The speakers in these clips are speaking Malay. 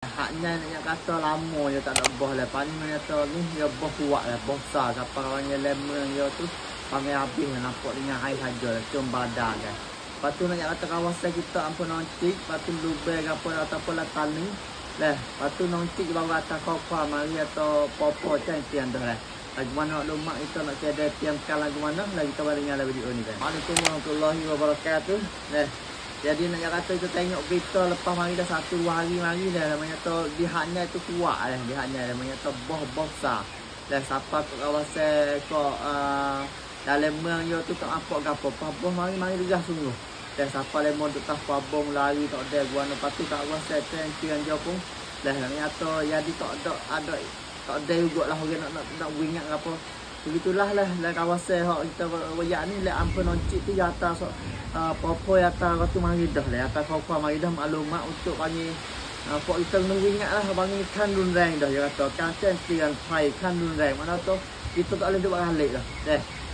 Haknya nak kata lama je tak ada boh lah. Pani mana kata ni dia boh kuat lah, boh besar. Kapal orangnya lemon dia tu panggil habis lah, nampak dengan air saja lah, cium badan kan. Lepas tu nak kata kawasan kita ampun noncik, lepas tu lubang apa ataupun lah tani. Lah, lepas tu noncik baru atas kokwa mari atau popo macam itu yang dah lah. Lagi mana nak lumak kita nak tiada tiamkan lagu mana, lagi kita baru dengar video ni kan. Assalamualaikum warahmatullahi wabarakatuh. Nah, jadi nak kata kita tengok berita lepas mari dah 1-2 hari mari dah namanya tu dihaknya itu kuat lah, dihaknya namanya tu boh besar. Dan siapa ke kawasan kok dalam lemang yo tu tak apa gapo. Boh mari degah sungguh. Dan siapa lemon tu tak pabong lari tak ada gua nak patu tak kawasan tension jo pun. Dah namanya tu jadi tak ada juga lah orang nak ingat apa. Begitulah lah kawasan hak kita wayak ni lah ampun noncik tu atas popo atas waktu mari dah lah atas popo mari dah maklumat untuk panggil pok kita kena ingat lah panggil kan runrang dah dia kata kan tiang pai kan runrang mana tu kita tak boleh buat balik dah.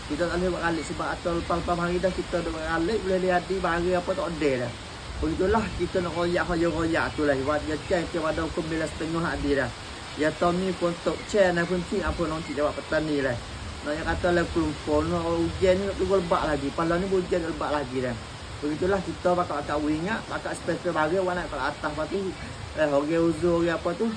Kita tak boleh buat balik sebab atau lepas mari dah kita dah buat balik boleh lihat di bagi apa tak ada dah. Begitulah kita nak royak tu lah buat dia cek pada hukum 9:30 hadi dah. Ya Tommy pun tok chair nak kunci apa nanti jawab petani lah. Nak kata lah kelumpur hujan ni tu lebak lagi. Pala ni hujan lebak lagi dah. Begitulah kita bakal ingat, bakal spesial bagi orang naik ke atas patu. Orang uzur apa tu.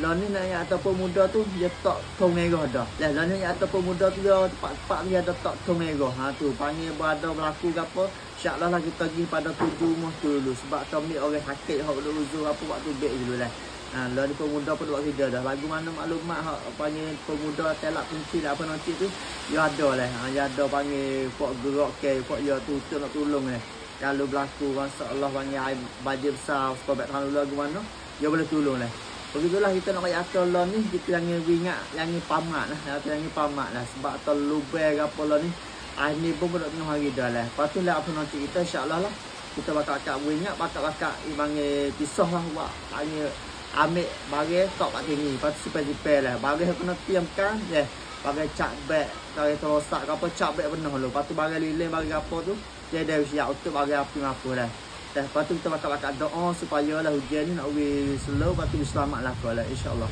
Lah ni nak ataupun muda tu dia tak tong merah dah. Lah ni ataupun muda tu dia tepat dia ada tak tong merah. Ha tu panggil berada berlaku ke apa. InsyaAllah lah kita pergi pada 7 rumah tu dulu. Sebab Tommy orang sakit hak duk uzur apa waktu baik dulu lah. Lah ni pemuda pun buat kerja dah. Lagu mana maklumat hak panggil pemuda telak kunci lah apa nanti tu dia ada lah. Dia ada panggil pok gerak ke pok dia tu nak tolong kalau berlaku masalah panggil air banjir besar sebab tahun dulu lagu mana dia boleh tolong lah. Begitulah kita nak kaya Allah ni kita yang ingat yang pamat lah. Yang pamat lah sebab atau lubang apa lah ni air ni pun dah tengah hari dah lah. Lepas tu lah apa nanti kita insyaAllah lah kita bakal ingat bakal panggil pisah lah buat panggil ambil bagi tok kat sini. Lepas tu supaya lah bagi kena tiamkan je. Bagi cak beg kalau terosak ke apa cak beg penuh dulu. Lepas tu bagi lilin bagi apa tu dia dah siap untuk bagi apa dah. Lepas tu kita bakal doa supaya lah hujan ni nak slow lepas tu selamat lah insyaAllah.